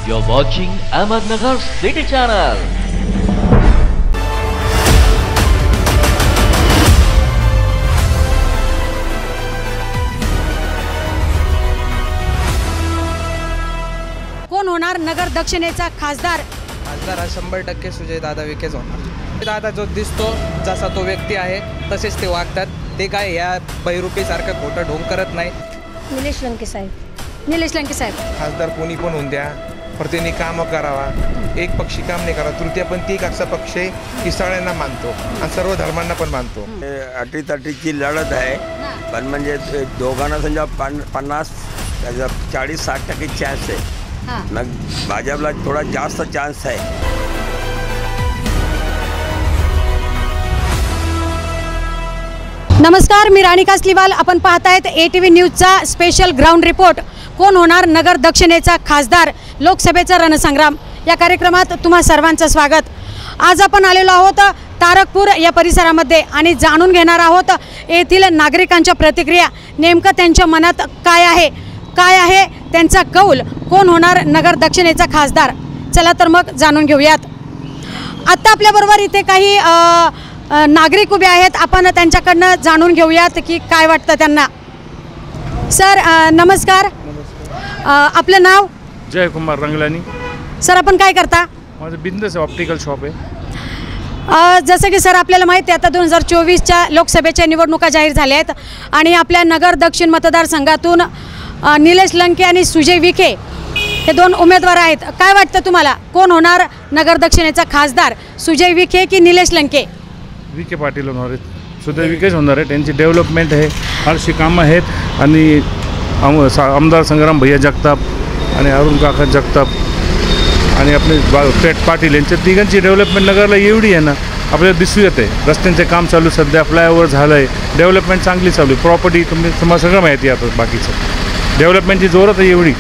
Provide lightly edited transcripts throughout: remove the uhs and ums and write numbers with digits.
You're watching Ahmednagar City Channel. कोण होणार नगर दक्षिणेचा खासदार? खासदार हा 100% सुजय दादा विखेच होणार. दादा जो दिसतो जसा तो व्यक्ती आहे तसेच ते वागतात. ते काय या बहिरूपीसारखं खोटं ढोंग करत नाही. निलेश लंके साहेब खासदार कोणी पण होऊन द्या, पण त्यांनी कामं करावा. एक पक्षी काम नाही करा. तृतीयपंथी असा पक्ष आहे की सगळ्यांना मानतो आणि सर्व धर्मांना पण मानतो. अटीतटीची लढत आहे, पण म्हणजे दोघांना समजा 50-40-60% चान्स आहे. मग भाजपला थोडा जास्त चान्स आहे. नमस्कार, मी राणी कासलीवाल. आपण पाहतायत ATV न्यूजचा स्पेशल ग्राउंड रिपोर्ट. कोण होणार नगर दक्षिणेचा खासदार, लोकसभेचा रणसंग्राम या कार्यक्रमात तुम्हा सर्वांचं स्वागत. आज आपण आलेलो आहोत तारकपूर या परिसरामध्ये आणि जाणून घेणार आहोत येथील नागरिकांच्या प्रतिक्रिया. नेमकं त्यांच्या मनात काय आहे त्यांचा कौल. कोण होणार नगर दक्षिणेचा खासदार? चला तर मग जाणून घेऊयात. आत्ता आपल्याबरोबर इथे काही नागरिक उभे आहेत. आपण त्यांच्याकडनं जाणून घेऊयात की काय वाटतं त्यांना. सर नमस्कार. आपलं नाव? जयकुमार रंगलानी. सर आपण काय करता? माझं बिझनेस आहे, ऑप्टिकल शॉप आहे. जसं की सर आपल्याला माहिती आहे आता 2024च्या लोकसभेच्या निवडणुका जाहीर झाल्या आहेत आणि आपल्या नगर दक्षिण मतदारसंघातून निलेश लंके आणि सुजय विखे हे दोन उमेदवार आहेत. काय वाटतं तुम्हाला, कोण होणार नगर दक्षिणेचा खासदार, सुजय विखे की निलेश लंके? विखे पाटील होणार आहेत, सुजय विखेच होणार आहे. त्यांची डेव्हलपमेंट आहे, फारशी कामं आहेत. आणि आमदार संग्राम भैया जगताप आणि अरुण काका जगताप आणि आपले पेट पाटील यांच्या तिघांची डेव्हलपमेंट नगरला एवढी आहे ना, आपल्याला दिसू येते. रस्त्यांचे काम चालू, सध्या फ्लायओव्हर झालं आहे, डेव्हलपमेंट चांगली चालू आहे. प्रॉपर्टी तुम्हाला सगळं माहिती आहे. आता बाकीचं डेव्हलपमेंटची जोरात आहे एवढी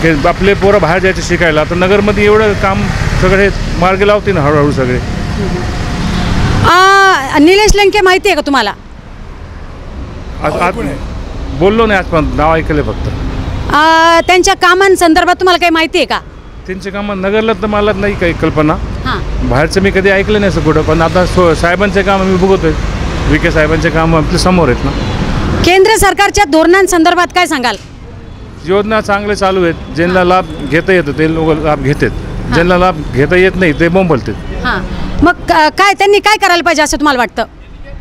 की आपले पोरं बाहेर जायचं शिकायला. आता नगरमध्ये एवढं काम सगळे मार्ग लावते ना हळूहळू सगळे. निलेश लंके माहिती आहे का तुम्हाला? बोललो नाही आजपर्यंत, नाव ऐकलं फक्त. त्यांच्या कामांसंदर्भात तुम्हाला काही माहिती आहे का? त्यांचे कामं नगरला तर मला नाही काही कल्पना. हां, बाहेरचं मी कधी ऐकलं नाही असं कुठं. पण आता साहेबांचे काम मी बघतोय, विखे साहेबांचे काम आपल्या समोर आहेत ना. केंद्र सरकारच्या धोरणांसंदर्भात काय सांगाल? योजना चांगले चालू आहेत. ज्यांना लाभ घेता येतं ते लोक लाभ घेतात, ज्यांना लाभ घेता येत नाही ते बोंबलतात. हां, मग काय त्यांनी काय करायला पाहिजे असं तुम्हाला वाटतं?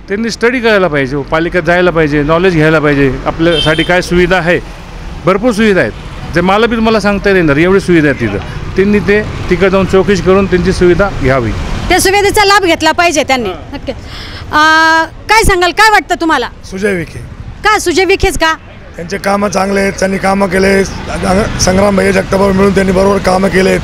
त्यांनी स्टडी करायला पाहिजे, पालिकेत जायला पाहिजे, नॉलेज घ्यायला पाहिजे. आपल्यासाठी काय सुविधा आहे, भरपूर सुविधा आहेत. जे मला बी तुम्हाला सांगता येणार एवढी सुविधा आहेत तिथं. त्यांनी ते तिकडे जाऊन चौकशी करून त्यांची सुविधा घ्यावी, त्या सुविधेचा लाभ घेतला पाहिजे त्यांनी. नक्की. काय सांगाल, काय वाटतं तुम्हाला? सुजय विखे. का सुजय विखेच का? त्यांचे कामं चांगले आहेत, त्यांनी कामं केले. संग्राम भैया जगताप मिळून त्यांनी बरोबर कामं केलेत,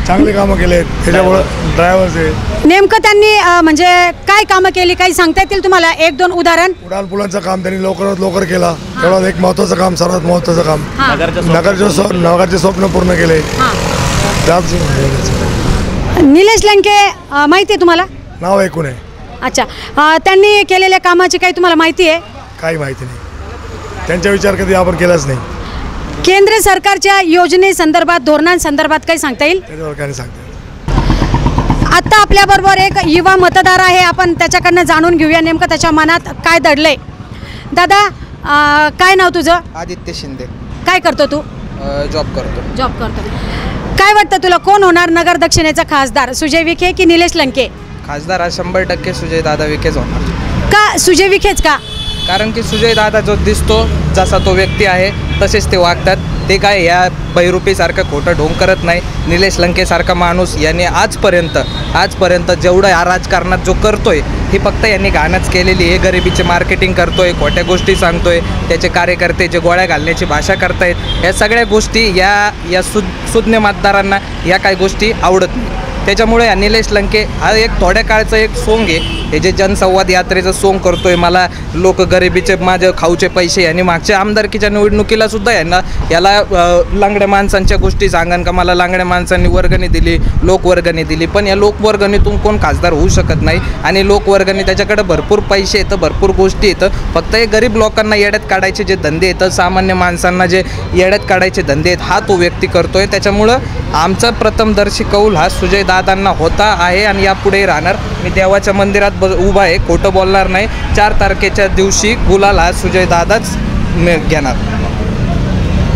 चांगले कामं केलेत. त्याच्यामुळे ड्रायव्हर्स आहे. नेमकं त्यांनी म्हणजे काय कामं केली, काही सांगता येतील तुम्हाला? 1-2 उदाहरण. उडान पुलांचं काम त्यांनी लवकरात लवकर केला. तेवढं एक महत्त्वाचं काम, सर्वात महत्त्वाचं काम. नगरचे स्वप्न पूर्ण केले. निलेश लंके माहिती आहे तुम्हाला? नाव ऐकून आहे. अच्छा, त्यांनी केलेल्या कामाची काही तुम्हाला माहिती आहे? काही माहिती नाही. त्यांचा विचार कधी आपण केलाच नाही. केंद्र सरकारच्या योजनेसंदर्भात, धोरणांसंदर्भात काही सांगता येईल? त्याच्यावर काय सांगता येईल. आता आपल्याबरोबर एक युवा मतदार आहे, आपण त्याच्याकडनं जाणून घेऊया नेमकं त्याच्या मनात काय दडलंय. दादा काय नाव तुझं? आदित्य शिंदे. काय करतो तू? जॉब करतो. काय वाटतं तुला, कोण होणार नगर दक्षिणेचा खासदार, सुजय विखे की निलेश लंके? खासदार हा 100% सुजय दादा विखेच होणार. का सुजय विखेच का? कारण की सुजय दादा जो दिसतो जसा तो व्यक्ती आहे तसेच ते वागतात. ते काय या बहिरूपीसारखं खोटं ढोंग करत नाही. निलेश लंकेसारखा माणूस यांनी आजपर्यंत जेवढं या राजकारणात जो करतोय ही फक्त यांनी घाणच केलेली आहे. गरिबीचे मार्केटिंग करतोय, खोट्या गोष्टी सांगतोय, त्याचे कार्यकर्ते जे गोळ्या घालण्याची भाषा करतायत, या सगळ्या गोष्टी या सुज्ञ मतदारांना या काही गोष्टी आवडत नाही. त्याच्यामुळे निलेश लंके हा एक थोड्या काळचं एक सोंग आहे. हे जे जनसंवाद यात्रेचं सोंग करतोय, मला लोक गरिबीचे माझे खाऊचे पैसे, आणि मागच्या आमदारकीच्या निवडणुकीला सुद्धा याला लांगड्या माणसांच्या गोष्टी सांगन का मला लांगड्या माणसांनी वर्गणी दिली, लोकवर्गणी दिली, पण या लोकवर्गणीतून कोण खासदार होऊ शकत नाही. आणि लोकवर्गणी त्याच्याकडे भरपूर पैसे येतं, भरपूर गोष्टी येतं, फक्त हे गरीब लोकांना येड्यात काढायचे जे धंदे येतं, सामान्य माणसांना जे येड्यात काढायचे धंदे आहेत, हा तो व्यक्ती करतोय. त्याच्यामुळं आमचा प्रथमदर्शी कौल हा सुजय दादांना होता आहे आणि यापुढे राहणार. मी देवाच्या मंदिरात उभा आहे, खोटं बोलणार नाही. 4 तारखेच्या दिवशी गुलाल हा सुजय दादाच घेणार.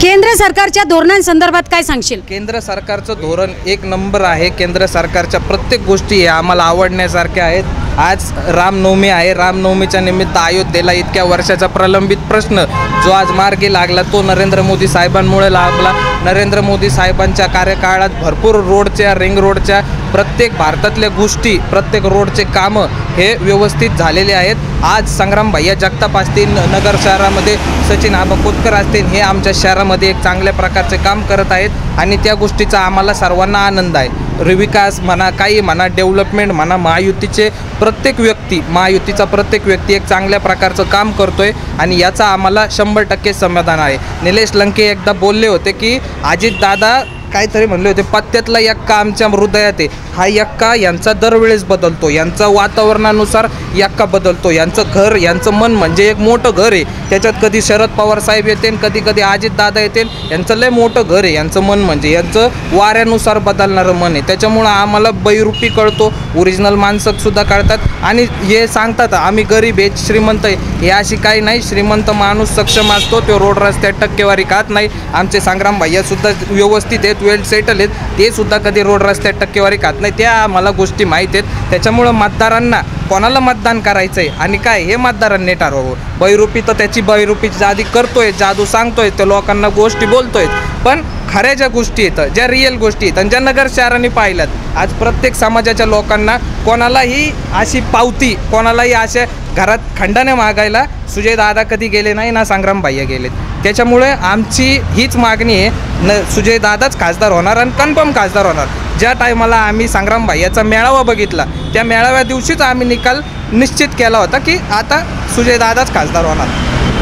केंद्र सरकारच्या धोरणांसंदर्भात काय सांगशील? केंद्र सरकारचं धोरण एक नंबर आहे. केंद्र सरकारच्या प्रत्येक गोष्टी आम्हाला आवडण्यासारख्या आहेत. आज रामनवमी आहे, रामनवमीच्या निमित्त अयोध्येला इतक्या वर्षाचा प्रलंबित प्रश्न जो आज मार्गी लागला तो नरेंद्र मोदी साहेबांमुळे लागला. नरेंद्र मोदी साहेबांच्या कार्यकाळात भरपूर रोडच्या, रिंग रोडच्या, प्रत्येक भारतातल्या गोष्टी, प्रत्येक रोडचे कामं हे व्यवस्थित झालेले आहेत. आज संग्राम भैया जगताप असतील, नगर शहरामध्ये सचिन आबा कोतकर असतील, हे आमच्या शहरामध्ये एक चांगल्या प्रकारचे काम करत आहेत आणि त्या गोष्टीचा आम्हाला सर्वांना आनंद आहे. विकास म्हणा, काही म्हणा, डेव्हलपमेंट म्हणा, महायुतीचा प्रत्येक व्यक्ती एक चांगल्या प्रकारचं काम करतोय आणि याचा आम्हाला 100% समाधान आहे. निलेश लंके एकदा बोलले होते की अजितदादा काहीतरी म्हणले होते, पत्त्यातला यक्का आमच्या हृदयात आहे. हा यक्का यांचा दरवेळेस बदलतो, यांचा वातावरणानुसार यक्का बदलतो. यांचं घर, यांचं मन म्हणजे एक मोठं घर आहे. त्याच्यात कधी शरद पवार साहेब येते, कधी कधी अजितदादा येते. यांचं लय मोठं घर आहे. यांचं मन म्हणजे यांचं वाऱ्यानुसार बदलणारं मन आहे. त्याच्यामुळं आम्हाला बैरूपी कळतो, ओरिजिनल माणसं सुद्धा कळतात आणि हे सांगतात आम्ही गरीब आहे, श्रीमंत आहे. हे अशी काही नाही. श्रीमंत माणूस सक्षम असतो, तो रोड रस्त्यात टक्केवारी खात नाही. आमचे संग्राम भैयासुद्धा व्यवस्थित आहेत, वेल सेटल आहेत, ते सुद्धा कधी रोड रस्त्यात टक्केवारी खात नाही. त्या आम्हाला गोष्टी माहीत आहेत. त्याच्यामुळं मतदारांना कोणाला मतदान करायचं आहे आणि काय हे मतदारांनी ठरवावं. बैरूपी तर त्याची बैरूपी जादी करतोय, जादू सांगतोय, त्या लोकांना गोष्टी बोलतोय, पण खऱ्या ज्या गोष्टी येतात, ज्या रिअल गोष्टी येतात, ज्या नगर शहरांनी पाहिल्यात, आज प्रत्येक समाजाच्या लोकांना कोणालाही अशी पावती, कोणालाही अशा घरात खंडाने मागायला सुजय दादा कधी गेले नाही ना संग्राम भैया गेलेत. त्याच्यामुळे आमची हीच मागणी आहे, सुजय दादाच खासदार होणार आणि कन्फर्म खासदार होणार. ज्या टायमाला आम्ही संग्राम भैयाचा मेळावा बघितला त्या मेळाव्या दिवशीच आम्ही निकाल निश्चित केला होता की आता सुजय दादाच खासदार होणार.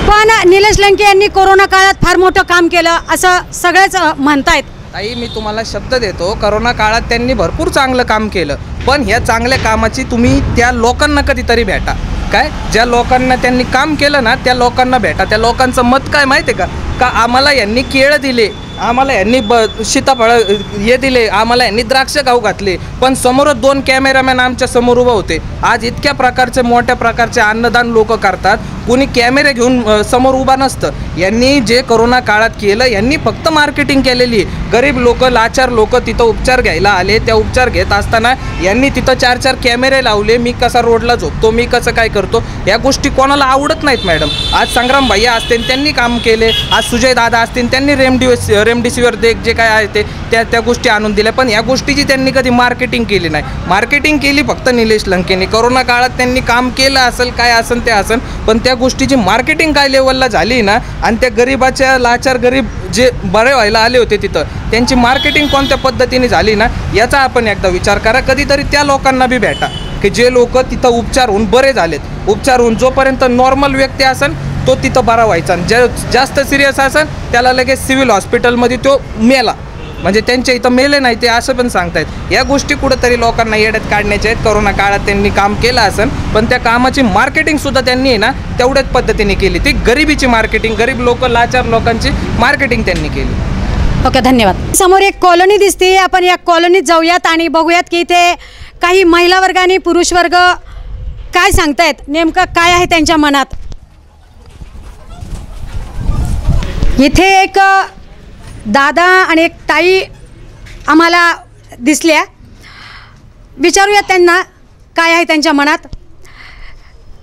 पण निलेश लंके यांनी कोरोना काळात फार मोठं काम केलं असं सगळेच म्हणतायत. ताई, मी तुम्हाला शब्द देतो, करोना काळात त्यांनी भरपूर चांगलं काम केलं, पण ह्या चांगल्या कामाची तुम्ही त्या लोकांना कधीतरी भेटा. काय ज्या लोकांना त्यांनी काम केलं ना त्या लोकांना भेटा. त्या लोकांचं मत काय माहिती आहे का आम्हाला यांनी केळं दिले, आम्हाला यांनी सीताफळं हे दिले, आम्हाला यांनी द्राक्ष खाऊ घातले, पण समोरच 2 कॅमेरामॅन आमच्या समोर उभं होते. आज इतक्या प्रकारचे मोठ्या प्रकारचे अन्नदान लोक करतात, कोणी कॅमेरे घेऊन समोर उभा नसतं. यांनी जे करोना काळात केलं, यांनी फक्त मार्केटिंग केलेली आहे. गरीब लोक, लाचार लोक तिथं उपचार घ्यायला आले, त्या उपचार घेत असताना यांनी तिथं 4-4 कॅमेरे लावले. मी कसा रोडला झोपतो, मी कसं काय करतो, या गोष्टी कोणाला आवडत नाहीत मॅडम. आज संग्राम भैया असतील त्यांनी काम केले, आज सुजय दादा असतील त्यांनी रेमडेसिवीर जे काय आहे ते त्या गोष्टी आणून दिल्या, पण या गोष्टीची त्यांनी कधी मार्केटिंग केली नाही. मार्केटिंग केली फक्त निलेश लंकेने. करोना काळात त्यांनी काम केलं असेल, काय असेल ते असेल, पण त्या गोष्टीची मार्केटिंग काय लेवलला झाली ना, आणि त्या गरीबाच्या लाचार गरीब जे बरे व्हायला आले होते तिथं त्यांची मार्केटिंग कोणत्या पद्धतीने झाली ना, याचा आपण एकदा विचार करा. कधीतरी त्या लोकांना बी भेटा की जे लोक तिथं उपचार होऊन बरे झालेत. उपचार होऊन जोपर्यंत नॉर्मल व्यक्ती असेल तो तिथं बरा व्हायचा, आणि जे जास्त सिरियस असेल त्याला लगेच सिव्हिल हॉस्पिटलमध्ये तो मेला, म्हणजे त्यांच्या इथं मेले नाही ते असं पण सांगतायत. या गोष्टी कुठंतरी लोकांना येड्यात काढण्याच्या आहेत. करोना काळात त्यांनी काम केलं असेल, पण त्या कामाची मार्केटिंगसुद्धा त्यांनी ना तेवढ्याच पद्धतीने केली. ती गरिबीची मार्केटिंग, गरीब लोक, लाचार लोकांची मार्केटिंग त्यांनी केली. ओके, धन्यवाद. समोर एक कॉलनी दिसते, आपण या कॉलनीत जाऊयात आणि बघूयात की इथे काही महिला वर्ग आणि पुरुष वर्ग काय सांगतायत, नेमकं काय आहे त्यांच्या मनात. इथे एक दादा आणि एक ताई आम्हाला दिसल्या, विचारूयात त्यांना काय आहे त्यांच्या मनात.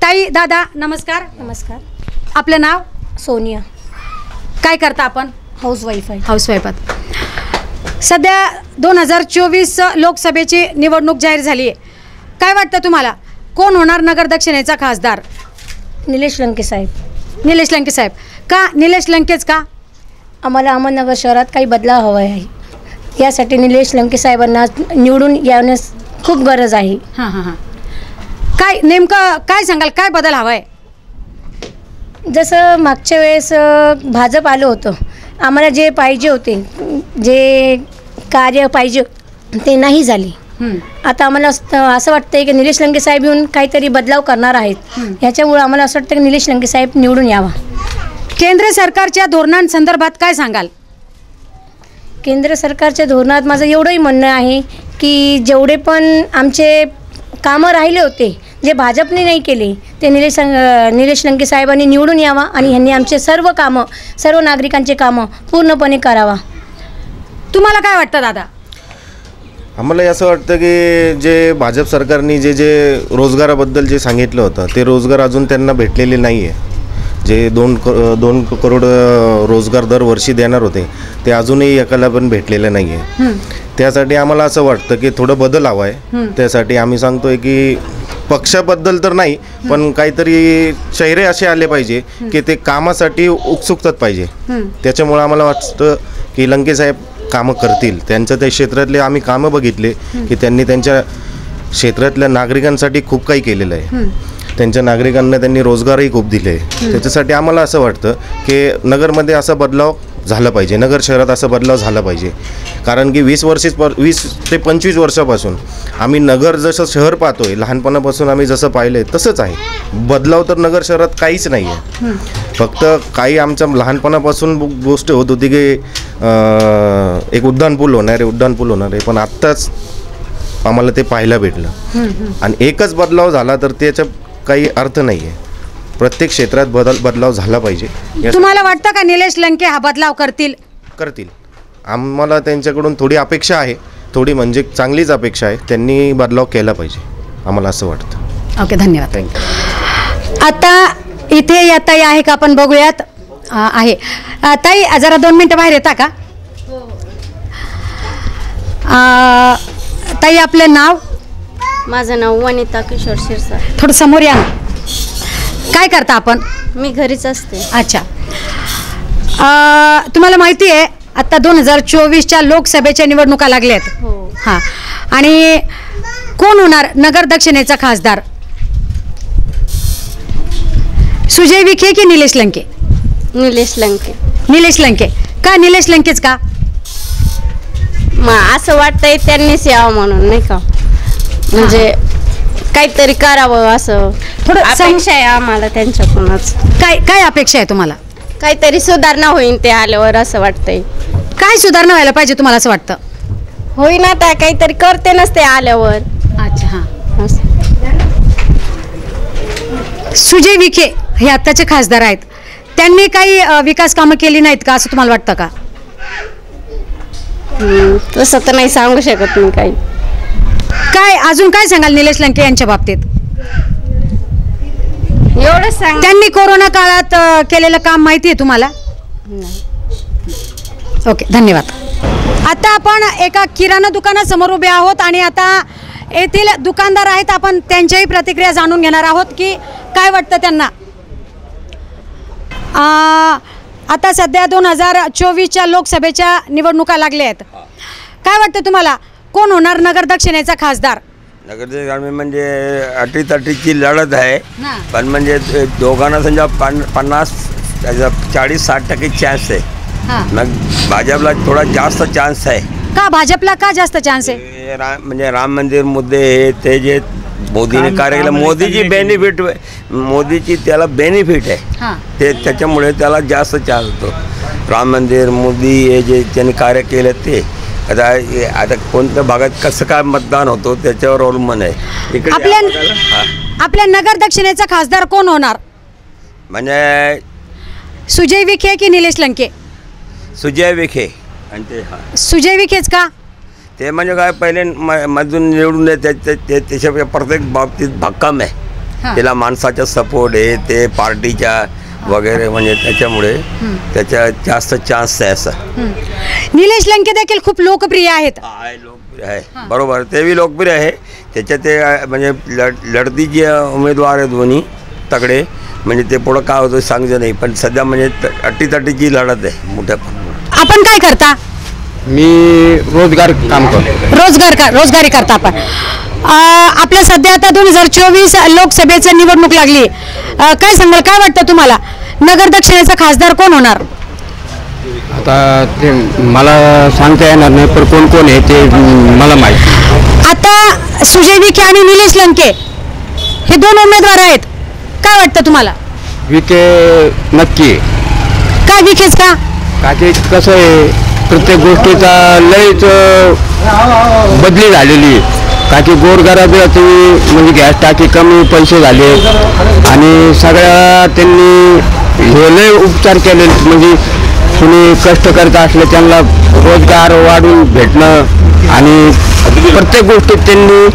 ताई, दादा नमस्कार. नमस्कार. आपलं नाव? सोनिया. काय करता आपण? हाऊसवाईफ आहे. हाऊसवाईफ आहात. सध्या 2024 लोकसभेची निवडणूक जाहीर झाली आहे. काय वाटतं तुम्हाला, कोण होणार नगर दक्षिणेचा खासदार? निलेश लंके साहेब. निलेश लंके साहेब. का निलेश लंकेच का? आम्हाला अहमदनगर शहरात काही बदलाव हवा आहे, यासाठी निलेश लंके साहेबांना निवडून येण्यास खूप गरज आहे. हां हां हां. काय नेमकं काय सांगाल, काय बदल हवा आहे? जसं मागच्या वेळेस भाजप आलं होतं, आम्हाला जे पाहिजे होते, जे कार्य पाहिजे ते नाही झाले. आता आम्हाला असं वाटतं की निलेश लंके साहेब येऊन काहीतरी बदलाव करणार आहेत. ह्याच्यामुळे आम्हाला असं वाटतं की निलेश लंके साहेब निवडून यावा. केंद्र सरकारच्या धोरणांसंदर्भात काय सांगाल? केंद्र सरकारच्या धोरणात माझं एवढंही म्हणणं आहे की जेवढे पण आमचे कामं राहिले होते, जे भाजपने नाही केले, ते निलेश लंके साहेबांनी निवडून यावा आणि ह्यांनी आमचे सर्व कामं, सर्व नागरिकांचे कामं पूर्णपणे करावा. तुम्हाला काय वाटतं दादा? आम्हाला असं वाटतं की जे भाजप सरकारने जे रोजगाराबद्दल जे सांगितलं होतं ते रोजगार अजून त्यांना भेटलेले नाही आहे. जे 2 करोड रोजगार दरवर्षी देणार होते ते अजूनही एकाला पण भेटलेलं नाही आहे. त्यासाठी आम्हाला असं वाटतं की थोडं बदल हवा आहे. त्यासाठी आम्ही सांगतोय की पक्षाबद्दल तर नाही, पण काहीतरी चेहरे असे आले पाहिजे की ते कामासाठी उत्सुकतात पाहिजे. त्याच्यामुळे आम्हाला वाटतं की लंके साहेब कामं करतील. त्यांचं त्या क्षेत्रातले आम्ही कामं बघितले की त्यांनी त्यांच्या क्षेत्रातल्या नागरिकांसाठी खूप काही केलेलं आहे. त्यांच्या नागरिकांना त्यांनी रोजगारही खूप दिले. त्याच्यासाठी आम्हाला असं वाटतं की नगरमध्ये असा बदलाव झाला पाहिजे, नगर शहरात असा बदलाव झाला पाहिजे. कारण की 20 ते 25 वर्षापासून आम्ही नगर जसं शहर पाहतोय, लहानपणापासून आम्ही जसं पाहिलं आहे तसंच आहे. बदलाव तर नगर शहरात काहीच नाही आहे. फक्त काही आमच्या लहानपणापासून गोष्ट होत होती की एक उड्डाणपूल होणार आहे, पण आत्ताच आम्हाला ते पाहायला भेटलं. आणि एकच बदलाव झाला तर त्याचा काही अर्थ नाही आहे. प्रत्येक क्षेत्रात बदलाव झाला पाहिजे. तुम्हाला वाटतं का निलेश लंके हा बदलाव करतील? आम्हाला त्यांच्याकडून थोडी अपेक्षा आहे, थोडी म्हणजे चांगलीच अपेक्षा आहे. त्यांनी बदलाव केला पाहिजे आम्हाला असं वाटतं. ओके, धन्यवाद. आता इथे या ताई आहे का, आपण बघूयात. आहे ताई, जरा 2 मिनटं बाहेर येता का? ताई, आपलं नाव? माझं नाव वनिता किशोर शिरसाट. थोडं समोर या. काय करता आपण? मी घरीच असते. अच्छा. तुम्हाला माहिती आहे आता 2024च्या लोकसभेच्या निवडणुका लागल्या आहेत. हो. हां, आणि कोण होणार नगर दक्षिणेचा खासदार? सुजय विखे की निलेश लंके? निलेश लंके. निलेश लंके का? निलेश लंकेच का? मग असं वाटतंय त्यांनीच यावं म्हणून, नाही का, म्हणजे काहीतरी करावं असं थोडं अपेक्षा आहे आम्हाला त्यांच्याकडूनच. काय अपेक्षा आहे तुम्हाला? काहीतरी सुधारणा होईल ते आल्यावर असं वाटतंय. काय सुधारणा व्हायला पाहिजे तुम्हाला असं वाटतं? होईन आता काहीतरी करते नसते आल्यावर. अच्छा, हां. सुजय विखे हे आत्ताचे खासदार आहेत, त्यांनी काही विकास कामं केली नाहीत का असं तुम्हाला वाटतं का? तसं तर नाही सांगू शकत मी काही. काय अजून काय सांगाल निलेश लंके यांच्या बाबतीत? एवढंच सांग. त्यांनी कोरोना काळात केलेलं काम माहिती आहे तुम्हाला? ओके, धन्यवाद. आता आपण एका किराणा दुकानासमोर उभे आहोत आणि आता येथील दुकानदार आहेत, आपण त्यांच्याही प्रतिक्रिया जाणून घेणार आहोत की काय वाटतं त्यांना. आता सध्या 2024च्या लोकसभेच्या निवडणुका लागल्या आहेत. काय वाटतं तुम्हाला कोण होणार नगर दक्षिणेचा खासदार? नगर म्हणजे अटीतटीची लढत आहे, पण म्हणजे दोघांना समजा 40-60% चान्स आहे. मग भाजपला थोडा जास्त चान्स आहे. का भाजपला का जास्त चान्स आहे? म्हणजे राम मंदिर मुद्दे हे ते जे मोदीने कार्य केलं, मोदीची बेनिफिट, मोदीची त्याला बेनिफिट आहे ते, त्याच्यामुळे त्याला जास्त चान्स होतो. राम मंदिर, मोदी हे जे त्यांनी कार्य केलं ते आता कोणत्या भागात कसं काय मतदान होतो त्याच्यावर अवलंबून आहे. इकडे आपल्या नगर दक्षिणेचा खासदार कोण होणार? म्हणजे सुजय विखे की निलेश लंके? सुजय विखे. आणि ते सुजय विखेच का? ते म्हणजे काय पहिले मधून निवडून त्याच्या प्रत्येक बाबतीत भक्कम आहे. त्याला माणसाचा सपोर्ट आहे, ते पार्टीच्या वगैरे, म्हणजे त्याच्यामुळे त्याच्या जास्त चान्स आहे असं. निलेश लंके देखील खूप लोकप्रिय आहेत. लोकप्रिय आहे, बरोबर, तेही लोकप्रिय आहे. त्याच्या ते म्हणजे लढतीचे उमेदवार आहे दोन्ही तगडे, म्हणजे ते पुढं काय होतं सांगतं नाही, पण सध्या म्हणजे अटीतटीची लढत आहे मोठ्या. आपण काय करता? मी रोजगार काम करतो. रोजगारी करता आपण. आपल्या सध्या आता 2024 लोकसभेची निवडणूक लागली. काय सांगाल, काय वाटतं तुम्हाला नगर दक्षिणेचा खासदार कोण होणार? आता ते मला सांगता येणार नाही, पण कोण कोण आहे ते मला माहिती. आता सुजय विखे आणि निलेश लंके हे 2 उमेदवार आहेत. काय वाटतं तुम्हाला? विखे नक्की. काय विखेच का? का ते कसं आहे, प्रत्येक गोष्टीचा लयच बदली झालेली आहे. का की गोरगरिबाची म्हणजे गॅस टाकी कमी पैसे झाले आणि सगळ्या त्यांनी हे लय उपचार केले. म्हणजे कुणी कष्ट करत असले त्यांना रोजगार वाढून भेटणं आणि प्रत्येक गोष्टीत त्यांनी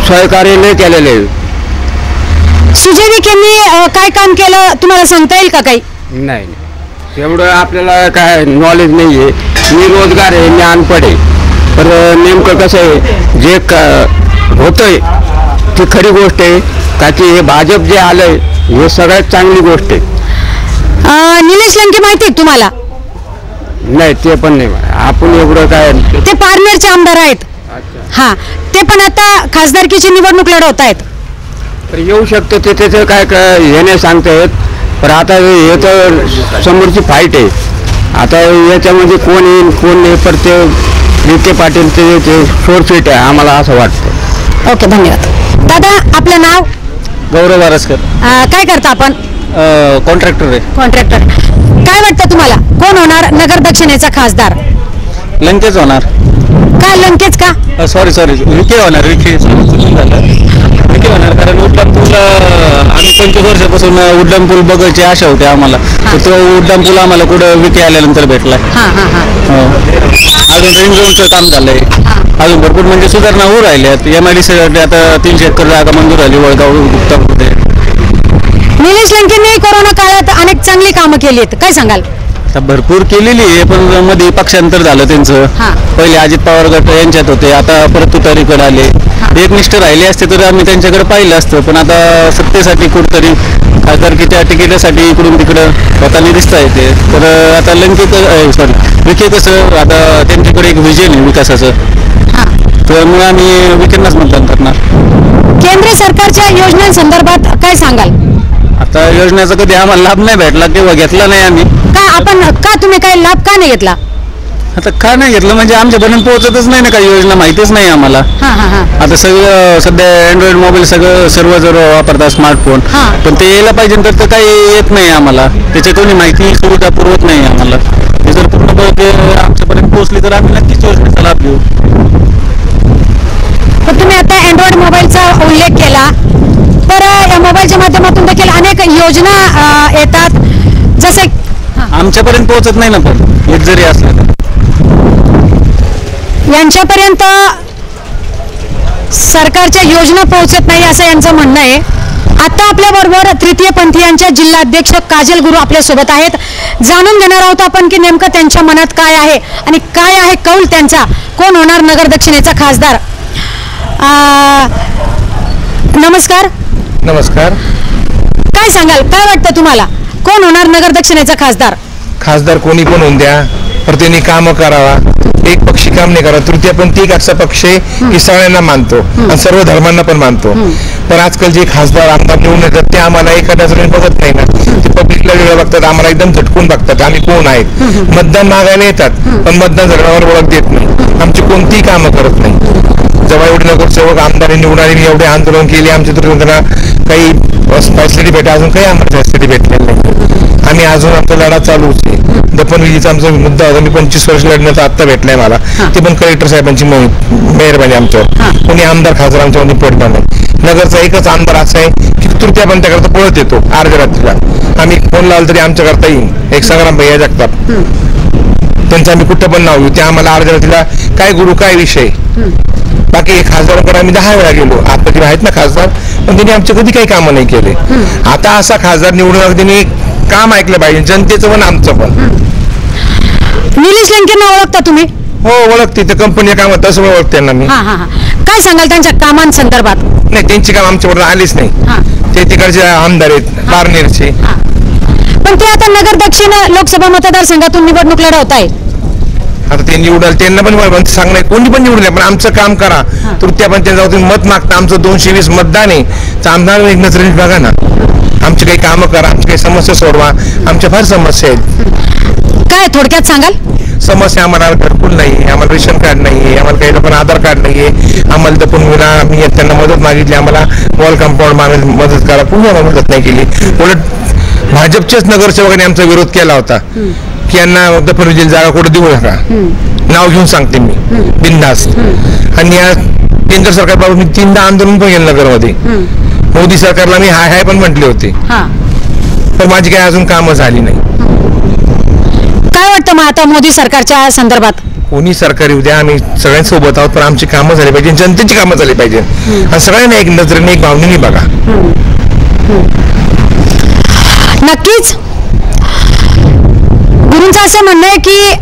सहकार्य लय केलेले आहे. सुजय विखेंनी काय काम केलं तुम्हाला सांगता येईल का काही? नाही, एवढं आपल्याला काय नॉलेज नाही आहे. मी रोजगार आहे, मी अनपढ आहे. तर नेमकं कसं आहे, जे होतंय ती खरी गोष्ट आहे. का की हे भाजप जे आलंय हे सगळ्यात चांगली गोष्ट आहे. निलेश लंके माहिती आहे तुम्हाला? नाही, ते पण नाही. आपण एवढं काय, ते पारनेरचे आमदार आहेत. हा, ते पण आता खासदारकीची निवडणूक लढवत आहेत. तर येऊ शकतं ते, त्याचं काय हे नाही सांगता येत. पण आता हे तर समोरची फाईट आहे. आता याच्यामध्ये कोण येईल कोण नाही, पण ते विखे पाटील ते शोरफीट आहे आम्हाला असं वाटतं. ओके, धन्यवाद. दादा, आपलं नाव? गौरव वारसकर. काय करता आपण? कॉन्ट्रॅक्टर आहे. कॉन्ट्रॅक्टर. काय वाटतं तुम्हाला कोण होणार नगर दक्षिणेचा खासदार? लंकेच होणार. काय लंकेच का? सॉरी विखे होणार. विखे होणार, कारण उड्डाण पूल आम्ही 25 वर्षापासून उड्डाण पूल बघायची आशा होती आम्हाला. तर तो उड्डाण पूल आम्हाला कुठं विखे आल्यानंतर भेटला. अजून रिंग रोडचं काम झालंय. अजून भरपूर म्हणजे सुधारणा होऊ राहिल्यात. MIDC आता 300 एकर जागा मंजूर झाली वळगाव गुप्तामध्ये. निलेश लंकेंनी कोरोना काळात अनेक चांगली कामं केली आहेत. काय सांगाल? भरपूर केलेली आहे, पण मध्ये पक्षांतर झालं त्यांचं. पहिले अजित पवार गट यांच्यात होते, आता परत तुतारीकडे आले. एकनिष्ठ राहिले असते तर आम्ही त्यांच्याकडे पाहिलं असतं. पण आता सत्तेसाठी कुठतरी खासदारकीच्या तिकिटासाठी इकडून तिकडं स्वतःने दिसता येते. तर आता विखे कसं, आता त्यांच्याकडे एक व्हिजन आहे विकासाचं, त्यामुळे आम्ही विखेंनाच मतदान करणार. केंद्र सरकारच्या योजनांसंदर्भात काय सांगाल? आता योजनेचा कधी आम्हाला लाभ नाही भेटला किंवा घेतला नाही आम्ही. तुम्ही काही लाभ का नाही घेतला? आता का नाही घेतलं म्हणजे आमच्यापर्यंत पोहोचतच नाही ना, काही योजना माहितीच नाही आम्हाला. आता सगळं सध्या अँड्रॉइड मोबाईल सर्व जर वापरतात स्मार्टफोन, पण ते यायला पाहिजे तर काही येत नाही आम्हाला. त्याच्यातून माहिती सुविधा पुरवत नाही आम्हाला. ते जर पूर्ण आमच्यापर्यंत पोहोचली तर आम्ही नक्कीच योजनेचा लाभ घेऊ. तुम्ही आता अँड्रॉइड मोबाईलचा उल्लेख केला, तर या मोबाईलच्या माध्यमातून देखील अनेक योजना येतात, जसे आमच्यापर्यंत पोहोचत नाही ना. पण एक जरी असलं तर यांच्यापर्यंत सरकारच्या योजना पोहोचत नाही असं यांचं म्हणणं आहे. आता आपल्याबरोबर तृतीय पंथीयांच्या जिल्हाध्यक्ष काजल गुरु आपल्यासोबत आहेत. जाणून घेणार आहोत आपण की नेमकं त्यांच्या मनात काय आहे आणि काय आहे कौल त्यांचा, कोण होणार नगर दक्षिणेचा खासदार. नमस्कार. नमस्कार. काय सांगाल, काय वाटतं तुम्हाला कोण होणार नगर दक्षिणेचा खासदार? खासदार कोणी पण होऊन द्या, पण त्यांनी कामं करावा. एक पक्षी काम नाही करा. तृतीयपंथी एक असा पक्ष आहे की सगळ्यांना मानतो आणि सर्व धर्मांना पण मानतो. पण आजकाल जे खासदार आमदार निवडून येतात ते आम्हाला एखाद्या जण बघत नाही ना, ते पब्लिकला वेगळं बघतात, आम्हाला एकदम झटकून बघतात आम्ही कोण आहेत. मतदान मागायला येतात पण मतदान झाल्यावर ओळख देत नाही. आमची कोणतीही कामं करत नाही. जेव्हा एवढे नगरसेवक आमदार निवडणारे एवढे आंदोलन केले आमच्या त्यांना काही फॅसिलिटी भेटा, अजून काही आम्हाला फॅसिलिटी भेटलेली नाही. आम्ही अजून आमचा लढा चालूच आहे. दफनविधीचा आमचा मुद्दा होता. मी 25 वर्ष लढण्याचा आत्ता भेटलाय मला. ते पण कलेक्टर साहेबांची मेहरबानी आमच्यावर. कोणी आमदार खासदार आमच्यामध्ये पडणार नाही. नगरचा एकच आमदार असा आहे की तृतीयपंथीकरता पळत येतो अर्ध्या रात्रीला. आम्ही फोन लावला तरी आमच्याकरता येईल. एक संग्राम भैया जगताप, त्यांचं आम्ही कुठं पण नाव घेऊ. ते आम्हाला अर्ध्या रात्रीला काय गुरु काय विषय. बाकी खासदारांकडे आम्ही 10 वेळा गेलो. आता ते आहेत ना खासदार, पण त्यांनी आमच्या कधी काही कामं नाही केले. आता असा खासदार निवडून त्यांनी काम ऐकलं पाहिजे, जनतेचं पण आमचं पण. निलेश लंकेंना ओळखता तुम्ही? हो, ओळखते. त्या कंपनीच्या कामात तसं ओळखते ना मी. काय सांगाल त्यांच्या कामांसंदर्भात? नाही, त्यांची काम आमच्याबरोबर आलीच नाही. ते तिकडचे आमदार आहेत पारनेरचे. पण ते आता नगर दक्षिण लोकसभा मतदारसंघातून निवडणूक लढवत आहे. आता ते निवडाल त्यांना पण सांगणार कोणी पण निवडून पण आमचं काम करा. तृतीय पण त्यांच्या तुम्ही मत मागता. आमचं 220 मतदान आहे तर आमदार एक नजरेने बघा ना. आमची काही कामं करा, आमची काही समस्या सोडवा. आमच्या फार समस्या आहेत. काय थोडक्यात सांगाल? समस्या आम्हाला घरकुल नाही, आम्हाला रेशन कार्ड नाही, आम्हाला काही पण आधार कार्ड नाही आहे. आम्हाला तर पण आम्ही त्यांना मदत मागितली, आम्हाला वॉल कंपाऊंड मदत करा, पुन्हा आम्हाला मदत नाही केली. उलट भाजपच्याच नगरसेवकांनी आमचा विरोध केला होता की यांना दफनविजेल जागा कुठे देऊ नका. नाव घेऊन सांगते मी बिनधास्त. आणि या केंद्र सरकारबाबत मी 3दा आंदोलन पण केलं नगरमध्ये. मोदी सरकारला मी हाय हाय पण म्हटले होते, पण माझी काही अजून कामं झाली नाही. काय वाटतं मग आता मोदी सरकारच्या संदर्भात? कोणी सरकार येऊ द्या, आम्ही सगळ्यांसोबत आहोत, पण आमची कामं झाली पाहिजे, जनतेची कामं झाली पाहिजे. आणि सगळ्यांना एक नजरेने एक भावनेने बघा. नक्कीच गुरूंचं असं म्हणणं आहे की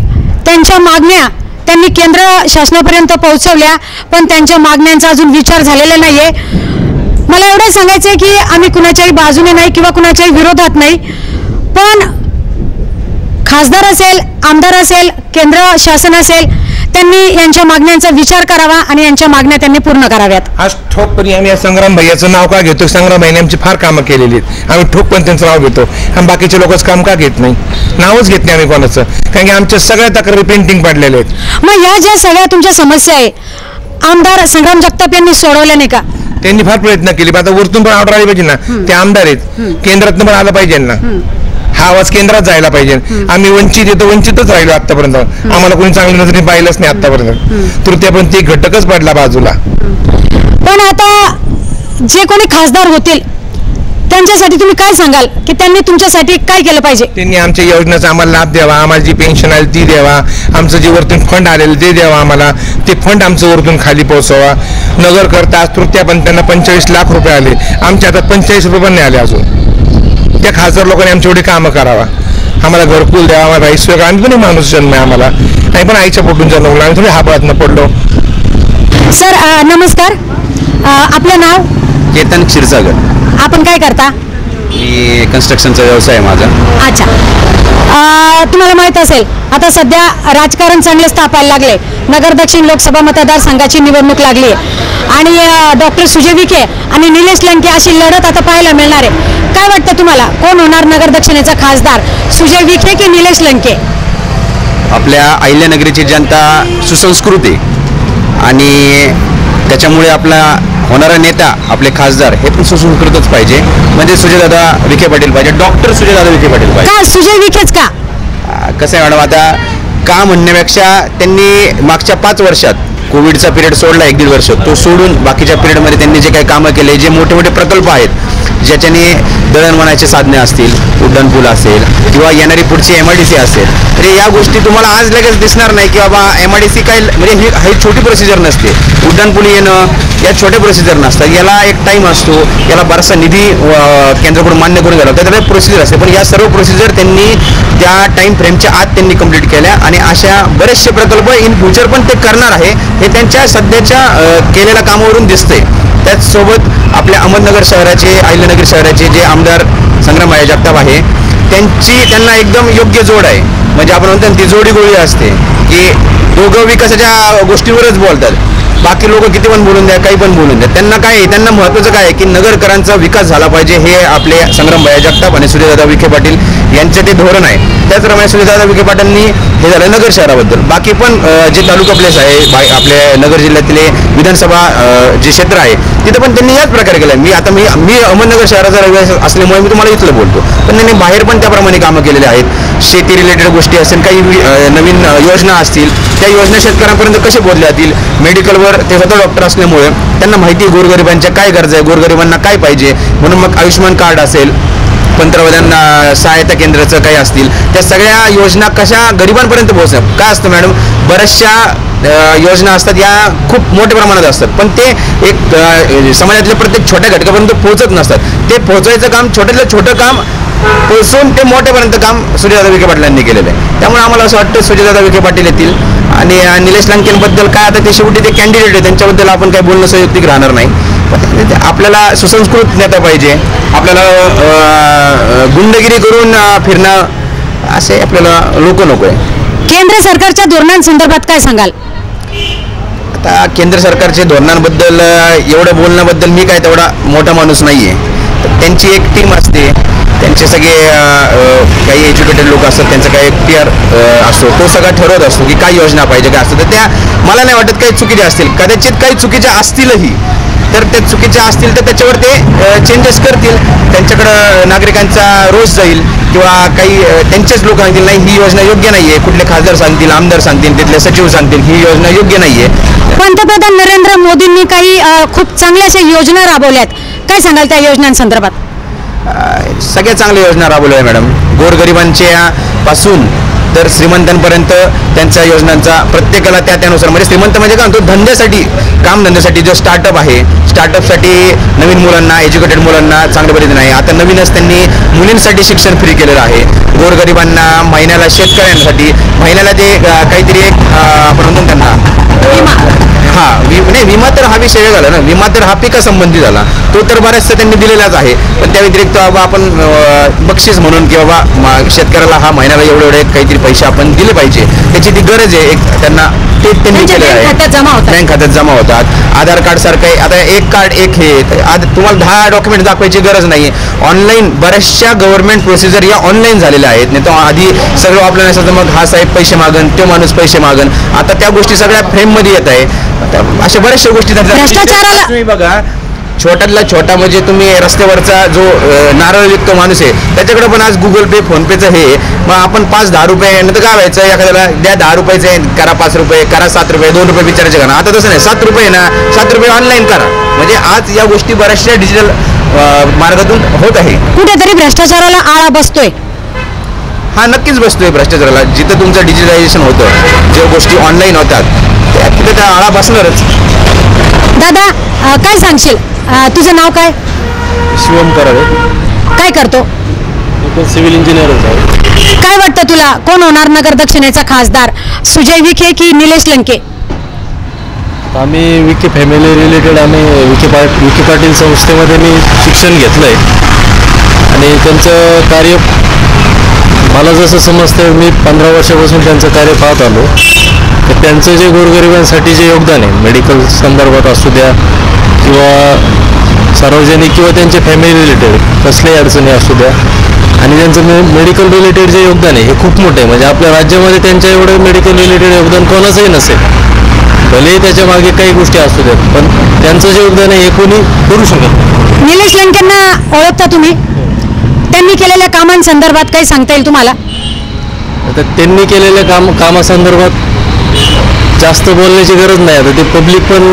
त्यांच्या मागण्या त्यांनी केंद्र शासनापर्यंत पोहोचवल्या, पण त्यांच्या मागण्यांचा अजून विचार झालेला नाहीये. मला एवढं सांगायचं आहे की आम्ही कुणाच्याही बाजूने नाही किंवा कुणाच्याही विरोधात नाही, पण खासदार असेल, आमदार असेल, केंद्र शासन असेल, त्यांनी यांच्या मागण्यांचा विचार करावा आणि यांच्या मागण्या त्यांनी पूर्ण कराव्यात. आज ठोकपणे आम्ही संग्राम भैयाचं नाव का घेतो? संग्राम भैयाने आमची फार कामं केलेली आहेत. आम्ही ठोकपणे त्यांचं नाव घेतो आणि बाकीचे लोकच काम का घेत नाही? नावच घेत नाही आम्ही कोणाचं, कारण की आमच्या सगळ्या तक्रारी पेंटिंग पडलेल्या आहेत. मग या ज्या सगळ्या तुमच्या समस्या आहे, आमदार संग्राम जगताप यांनी सोडवल्या नाही का? त्यांनी फार प्रयत्न केले, पण आता वरतून पण ऑर्डर आली पाहिजे ना. ते आमदार आहेत, केंद्रातून पण आलं पाहिजे ना. हा आवाज केंद्रात जायला पाहिजे. आम्ही वंचित येतो, वंचितच राहिलो आतापर्यंत. आम्हाला कोणी चांगल्या नजरेने पाहिलंच नाही आतापर्यंत. तृतीय पण ते घटकच पडला बाजूला. पण आता जे कोणी खासदार होतील त्यांच्यासाठी तुम्ही काय सांगाल की त्यांनी तुमच्यासाठी काय केलं पाहिजे? त्यांनी आमच्या योजनेचा आम्हाला लाभ द्यावा, आम्हाला जी पेन्शन आली ती द्यावा, आमचं जे वरतून फंड आलेलं ते द्यावा आम्हाला. ते फंड आमचं वरतून खाली पोहोचवा. नगर करता आज तृतीय पण त्यांना 45 लाख रुपये आले, आमच्या हातात 45 रुपये पण नाही आले अजून. त्या खासदार लोकांनी आमची एवढी कामं करावा. आम्हाला घरकुल द्यावा, आम्हाला राईस वगैरे. आम्ही पण माणूस जन्म आहे आम्हाला, नाही पण आईच्या पोटून जन्मलो, आम्ही थोडी हापळात पडलो. सर नमस्कार, आपलं नाव? केतन क्षीरसागर. आपण काय करता? मी कन्स्ट्रक्शनचा व्यवसाय आहे माझा. अच्छा, तुम्हाला माहित असेल आता सध्या राजकारण चांगलेच तापायला लागले. नगर दक्षिण लोकसभा मतदारसंघाची निवडणूक लागली आहे आणि डॉक्टर सुजय विखे आणि निलेश लंके अशी लढत आता पाहायला मिळणार आहे. काय वाटतं तुम्हाला, कोण होणार नगर दक्षिणेचा खासदार, सुजय विखे की निलेश लंके? आपल्या अहिल्यानगरीची जनता सुसंस्कृत आहे आणि त्याच्यामुळे आपला होणारा नेता, आपले खासदार हे पण सुसंस्कृतच पाहिजे. म्हणजे सुजयदादा विखे पाटील पाहिजे, डॉक्टर सुजयदादा विखे पाटील पाहिजे. का सुजय विखेच का? कसं आहे मॅडम, आता का म्हणण्यापेक्षा त्यांनी मागच्या 5 वर्षात कोविडचा पिरियड सोडला 1-1.5 वर्ष, तो सोडून बाकीच्या पिरियडमध्ये त्यांनी जे काही कामं केले, जे मोठे मोठे प्रकल्प आहेत ज्याच्याने दळणवळणाचे साधने असतील, उड्डाणपूल असेल किंवा येणारी पुढची MIDC असेल, तर या गोष्टी तुम्हाला आज लगेच दिसणार नाही की बाबा MIDC काय, म्हणजे ही छोटी प्रोसिजर नसते. उड्डाणपूल येणं या छोट्या प्रोसिजर नसतात, याला एक टाईम असतो, याला बराचसा निधी केंद्राकडून मान्य करून घ्यायला त्याला एक प्रोसिजर असते. पण या सर्व प्रोसिजर त्यांनी त्या टाईम फ्रेमच्या आत त्यांनी कंप्लीट केल्या आणि अशा बरेचसे प्रकल्प इन फ्युचर पण ते करणार आहे, हे त्यांच्या सध्याच्या केलेल्या कामावरून दिसते. त्याचसोबत आपल्या अहमदनगर शहराचे, अहिल्यानगर शहराचे जे आमदार संग्राम भैया जगताप आहे त्यांना एकदम योग्य जोड आहे. म्हणजे आपण म्हणतो ती जोडी गोळी असते की दोघं विकासाच्या गोष्टीवरच बोलतात. बाकी लोक किती पण बोलून द्या, काही पण बोलून द्या, त्यांना महत्त्वाचं काय आहे की नगरकरांचा विकास झाला पाहिजे, हे आपले संग्राम भैया जगताप आणि सुजयदादा विखे पाटील यांचे ते धोरण आहे. त्याचप्रमाणे सुजयदादा विखे पाटलांनी हे झालं नगर शहराबद्दल. बाकी पण जे तालुका प्लेस आहे आपल्या नगर जिल्ह्यातले विधानसभा जे क्षेत्र आहे तिथं पण त्यांनी याच प्रकारे केलं. मी अहमदनगर शहराचा रहिवासी असल्यामुळे मी तुम्हाला इथलं बोलतो, पण त्यांनी बाहेर पण त्याप्रमाणे कामं केलेले आहेत. शेती रिलेटेड गोष्टी असेल, काही नवीन योजना असतील, त्या योजना शेतकऱ्यांपर्यंत कसे पोहोचल्या जातील. मेडिकलवर ते स्वतः डॉक्टर असल्यामुळे त्यांना माहिती आहे गोरगरिबांच्या काय गरजा आहे, गोरगरिबांना काय पाहिजे, म्हणून मग आयुष्यमान कार्ड असेल, पंतप्रधान सहायता केंद्राचं काही असतील, त्या सगळ्या योजना कशा गरिबांपर्यंत पोहोचतात. काय असतं मॅडम, बऱ्याचशा योजना असतात या खूप मोठ्या प्रमाणात असतात, पण ते एक समाजातल्या प्रत्येक छोट्या घटकापर्यंत पोहोचत नसतात. ते पोहोचायचं काम, छोट्यातलं छोटं काम पोहोचून ते मोठ्यापर्यंत काम सुजयदादा विखे पाटलांनी केलेलं आहे. त्यामुळे आम्हाला असं वाटतं सुजयदादा विखे पाटील येतील. आणि निलेश लंकेंबद्दल काय, आता ते शेवटी ते कॅन्डिडेट आहे, त्यांच्याबद्दल आपण काही बोलणं संयुक्तिक राहणार नाही. आपल्याला सुसंस्कृत नेता पाहिजे, आपल्याला गुंडगिरी करून फिरणं असे आपल्याला लोक नको आहे. केंद्र सरकारच्या धोरणांसंदर्भात काय सांगाल? आता केंद्र सरकारच्या धोरणांबद्दल एवढं बोलण्याबद्दल मी काय तेवढा मोठा माणूस नाही आहे. त्यांची एक टीम असते, त्यांचे सगळे काही एज्युकेटेड लोक असतात, त्यांचा काही PR असतो, तो सगळा ठरवत असतो की काय योजना पाहिजे काय असतं. तर त्या मला नाही वाटत काही चुकीच्या असतील, कदाचित काही चुकीच्या असतीलही, तर त्या चुकीच्या असतील तर त्याच्यावर ते चेंजेस करतील. त्यांच्याकडं नागरिकांचा रोष जाईल किंवा काही त्यांचेच लोक सांगतील नाही ही योजना योग्य नाही आहे, कुठले खासदार सांगतील, आमदार सांगतील, तिथले सचिव सांगतील ही योजना योग्य नाही आहे. पंतप्रधान नरेंद्र मोदींनी काही खूप चांगल्या अशा योजना राबवल्यात, काय सांगाल त्या योजनांसंदर्भात? सगळ्या चांगल्या योजना राबवल्या आहे मॅडम. गोरगरिबांच्या पासून तर श्रीमंतांपर्यंत त्यांच्या योजनांचा प्रत्येकाला त्यानुसार, म्हणजे श्रीमंत म्हणजे काय म्हणतो, धंद्यासाठी कामधंद्यासाठी जो स्टार्टअप आहे, स्टार्टअपसाठी नवीन मुलांना, एज्युकेटेड मुलांना चांगल्या पद्धतीने आहे. आता नवीनच त्यांनी मुलींसाठी शिक्षण फ्री केलेलं आहे. गोरगरिबांना, महिन्याला, शेतकऱ्यांसाठी महिन्याला ते काहीतरी एक आपण म्हणतो त्यांना नाही विमा तर हा विषय झाला ना, विमा तर हा पिकासंबंधी झाला, तो तर बऱ्याचसा त्यांनी दिलेलाच आहे. पण त्या व्यतिरिक्त बाबा आपण बक्षीस म्हणून की बाबा शेतकऱ्याला हा महिन्याला एवढे काहीतरी पैसे आपण दिले पाहिजे, त्याची ती गरज आहे. एक त्यांना ते त्यांनी केलेलं आहे, बँक खात्यात जमा होतात. आधार कार्ड सारखं आता एक कार्ड एक हे तुम्हाला 10 डॉक्युमेंट दाखवायची गरज नाही. ऑनलाईन बऱ्याचशा गव्हर्नमेंट प्रोसिजर या ऑनलाईन झालेल्या आहेत. नाही तर आधी सगळं ऑफलाईन असायचं, मग हा साहेब पैसे मागन, तो माणूस पैसे मागन. आता त्या गोष्टी सगळ्या फ्रेममध्ये येत आहे. अशा बऱ्याचशा गोष्टी भ्रष्टाचाराला तुम्ही बघा, छोट्यातला छोटा म्हणजे तुम्ही रस्त्यावरचा जो नारळ विकतो माणूस आहे त्याच्याकडे पण आज गुगल पे, फोन पेचं हे, मग आपण 5-10 रुपये नंतर काय व्हायचं, एखाद्याला द्या 10 रुपयाचे, करा 5 रुपये, करा 7 रुपये, 2 रुपये विचारायचे करा. आता तसं नाही, 7 रुपये ना 7 रुपये ऑनलाईन करा. म्हणजे आज या गोष्टी बऱ्याचशा डिजिटल मार्गातून होत आहे. कुठेतरी भ्रष्टाचाराला आळा बसतोय. हा नक्कीच बसतोय भ्रष्टाचाराला. जिथं तुमचं डिजिटलायझेशन होतं, ज्या गोष्टी ऑनलाईन होतात तिथे त्या आळा बसणारच. दादा काय सांगशील, तुझं नाव काय? शिवम करावे. काय करतो? सिव्हिल इंजिनियरच आहे. काय वाटतं तुला, कोण होणार नगर दक्षिणेचा खासदार, सुजय विखे की निलेश लंके? आम्ही विखे फॅमिली रिलेटेड, आम्ही विखे पाटील संस्थेमध्ये मी शिक्षण घेतलं आहे आणि त्यांचं कार्य मला जसं समजतं, मी 15 वर्षापासून त्यांचं कार्य पाहत आलो. तर त्यांचं जे गोरगरिबांसाठी जे योगदान आहे, मेडिकल संदर्भात असू द्या किंवा सार्वजनिक किंवा त्यांच्या फॅमिली रिलेटेड कसल्याही अडचणी असू द्या, आणि त्यांचं मेडिकल रिलेटेड जे योगदान आहे हे खूप मोठं आहे. म्हणजे आपल्या राज्यामध्ये त्यांच्या एवढं मेडिकल रिलेटेड योगदान कोणाचंही नसेल, भलेही त्याच्या मागे काही गोष्टी असू द्यात, पण त्यांचं जे योगदान आहे हे कोणी करू शकत. निलेश लंकेंना ओळखता तुम्ही? त्यांनी केलेल्या कामांसंदर्भात काही सांगता येईल तुम्हाला? आता त्यांनी केलेल्या कामासंदर्भात जास्त बोलण्याची गरज नाही. आता ते पब्लिक पण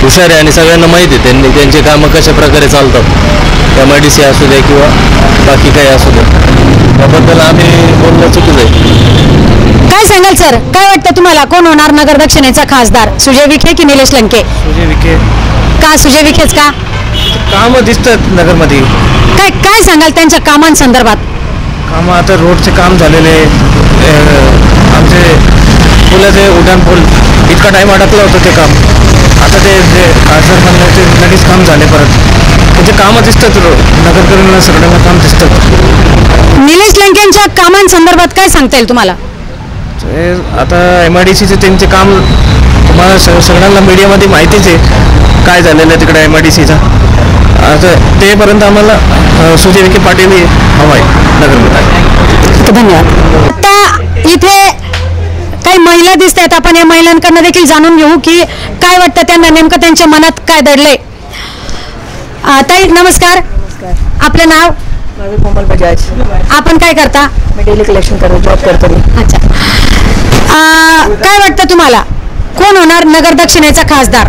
हुशार आहे आणि सगळ्यांना माहिती आहे त्यांचे कामं कशा प्रकारे चालतात. MIDC असू द्या किंवा बाकी काही असू द्या, त्याबद्दल आम्ही बोलणं चुकीचं आहे. काय सांगाल सर, काय वाटतं तुम्हाला, कोण होणार नगर दक्षिणेचा खासदार, सुजय विखे की निलेश लंके? सुजय विखे. का सुजय विखेच का? कामं दिसतात नगरमध्ये. काय सांगाल त्यांच्या कामांसंदर्भात? कामं आता रोडचे काम झालेले, आमचे पुलाचे उड्डाणपूल इतका टाईम अडकला होता ते काम, आता ते खासदार बनण्याचे लगेच काम झाले. परत त्याचे कामं दिसतात, नगरकरांना सगळ्यांना काम दिसतात. निलेश लंकेंच्या कामांसंदर्भात काय सांगता येईल तुम्हाला? आता MIDCचे त्यांचे काम तुम्हाला सगळ्यांना मीडियामध्ये माहितीच आहे काय झालेलं आहे तिकडे MIDCचा. आता तेपर्यंत आम्हाला सुजय विखे पाटील हवा आहे नगरमध्ये. धन्यवाद. आता इथे काही महिला दिसत आहेत, आपण या महिलांकडनं देखील जाणून घेऊ की काय वाटतं त्यांना, नेमकं त्यांच्या मनात काय दडलंय. ताई नमस्कार. आपलं नाव? कोमल बजाज. आपण काय करता? मी डेली कलेक्शन करतो, जॉब करतो मी. अच्छा. काय वाटतं तुम्हाला, कोण होणार नगर दक्षिणेचा खासदार?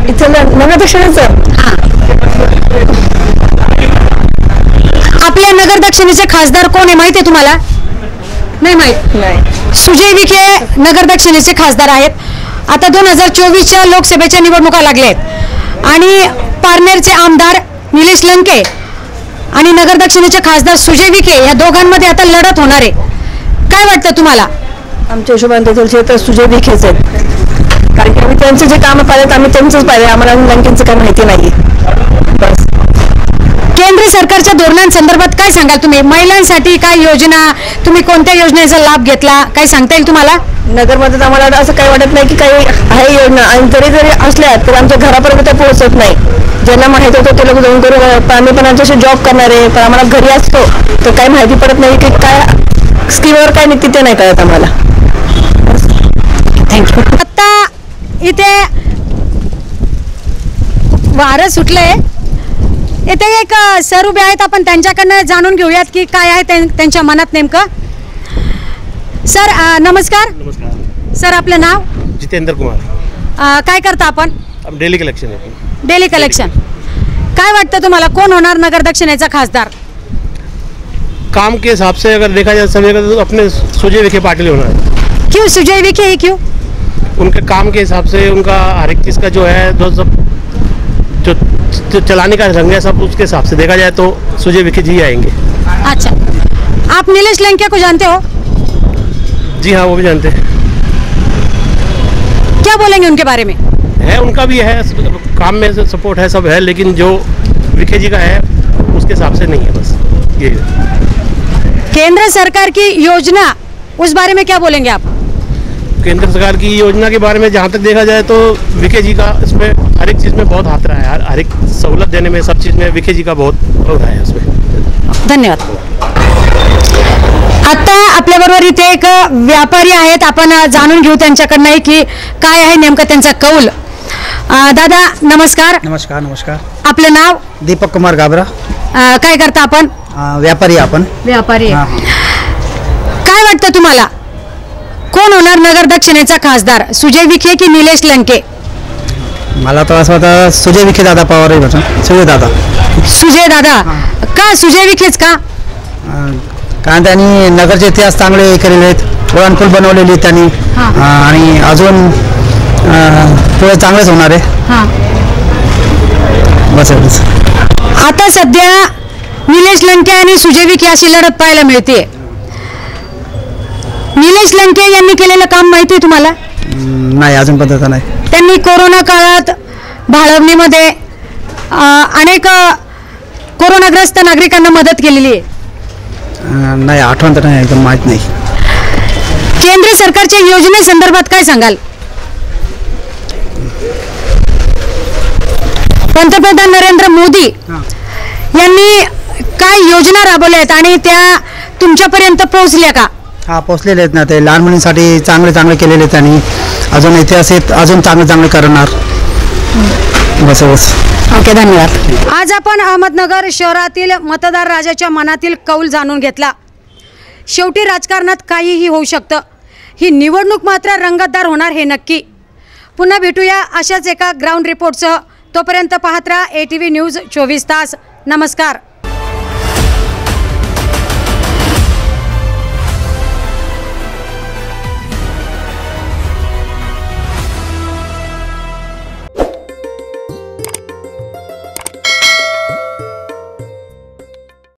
इथं नगर दक्षिणेचा आपल्या नगर दक्षिणेचे खासदार कोण आहे माहिती आहे तुम्हाला? नाही माहित? नाही. सुजय विखे नगर दक्षिणेचे खासदार आहेत. आता 2024च्या लोकसभेच्या निवडणुका लागल्या आहेत आणि पारनेरचे आमदार निलेश लंके आणि नगर दक्षिणेचे खासदार सुजय विखे या दोघांमध्ये आता लढत होणार आहे. काय वाटतं तुम्हाला? आमच्या हिशोबाने तर सुजय विखेच आहेत, कारण की आम्ही त्यांचे जे कामं पाहिलेत आम्ही त्यांचंच पाहिले, आम्हाला लंकेंचं काही माहिती नाही. बस. केंद्र सरकारच्या धोरणांसंदर्भात काय सांगाल तुम्ही? महिलांसाठी काय योजना, तुम्ही कोणत्या योजनेचा लाभ घेतला, काय सांगता येईल तुम्हाला? नगरमध्ये आम्हाला असं काही वाटत नाही की काही आहे योजना, आणि जरी असल्या तर आमच्या घरापर्यंत त्या पोहोचत नाही. ज्यांना माहिती होतं ते लोक जाऊन करून, आम्ही पण आमच्याशी जॉब करणारे, पण आम्हाला घरी असतो तर काही माहिती पडत नाही की काय स्कीमवर काय निघते ते नाही कळत आम्हाला. थँक्यू. आता इथे वारं सुटलंय, इथे एक सर उभे आहेत, आपण त्यांच्याकडनं जाणून घेऊयात की काय आहे त्यांच्या मनात नेमकं. सर नमस्कार. नमस्कार सर, आपलं नाव? जितेंद्र कुमार. काय करता आपण? डेली कलेक्शन है. Daily collection. काय वाटतं तुम्हाला, कोण होणार नगर दक्षिणेचा खासदार? काम के हिसाब से अगर देखा जाए समय का तो अपने सुजय विखे पाटिल होना है. क्यों सुजय विखे ही क्यों? उनके काम के हिसाब से उनका हर एक चीज़ का जो है जो चलाने का ढंग है सब उसके हिसाब से देखा जाए तो सुजय विखे जी आएंगे. अच्छा, आप नीलेश लंके को जानते हो? जी हाँ, वो भी जानते हैं. क्या बोलेंगे उनके बारे में? है उनका भी है, काम में सपोर्ट है, सब है, लेकिन जो विखे जी का है उसके हिसाब से नहीं है. बस ये केंद्र सरकार की योजना, उस बारे में क्या बोलेंगे आप? केंद्र सरकार की योजना के बारे में जहाँ तक देखा जाए तो विखे जी का इसमें हर एक चीज़ में बहुत हाथ रहा है. हर एक सहूलत देने में, सब चीज़ में विखे जी का बहुत रहा है उसमें. धन्यवाद. आता आपल्याबरोबर इथे एक व्यापारी आहेत, आपण जाणून घेऊ त्यांच्याकडनं की काय आहे नेमकं त्यांचा कौल. दादा नमस्कार. नमस्कार. नमस्कार. आपलं नाव? दीपक कुमार गाबरा. काय करता आपण? व्यापारी. आपण व्यापारी. काय वाटतं तुम्हाला, कोण होणार नगर दक्षिणेचा खासदार, सुजय विखे की निलेश लंके? मला तर असं वाटतं सुजय विखे दादा पवार आहे. सुजय दादा. सुजय दादा का? सुजय विखेच का? कारण त्यांनी नगरचे इतिहास चांगले केलेले आहेत, वळणपूल बनवलेली त्यांनी, आणि अजून पुढे चांगलेच होणार आहे. बस एवढंच. आता सध्या निलेश लंके आणि सुजय विखे अशी लढत पाहायला मिळते. निलेश लंके यांनी केलेलं काम माहिती आहे तुम्हाला? नाही, अजून पद्धत नाही. त्यांनी कोरोना काळात भाळवणीमध्ये अनेक कोरोनाग्रस्त नागरिकांना मदत केलेली आहे. नाही, आठवण तर नाही, एकदम माहीत नाही. केंद्र सरकारच्या योजनेसंदर्भात काय सांगाल? पंतप्रधान नरेंद्र मोदी यांनी काय योजना राबवल्या आहेत आणि त्या तुमच्यापर्यंत पोहोचल्या का? हा, पोचलेले आहेत ना. ते लहान मुलींसाठी चांगले चांगले केलेले आहेत त्यांनी, अजून इतिहास अजून चांगले चांगले करणार. बस बस. ओके, धन्यवाद. आज आपण अहमदनगर शहरातील मतदार राजाच्या मनातील कौल जाणून घेतला. शेवटी राजकारणात काहीही होऊ शकतं, ही निवडणूक मात्र रंगतदार होणार हे नक्की. पुन्हा भेटूया अशाच एका ग्राउंड रिपोर्टसह. तोपर्यंत पाहत राहा ATV न्यूज 24 तास. नमस्कार.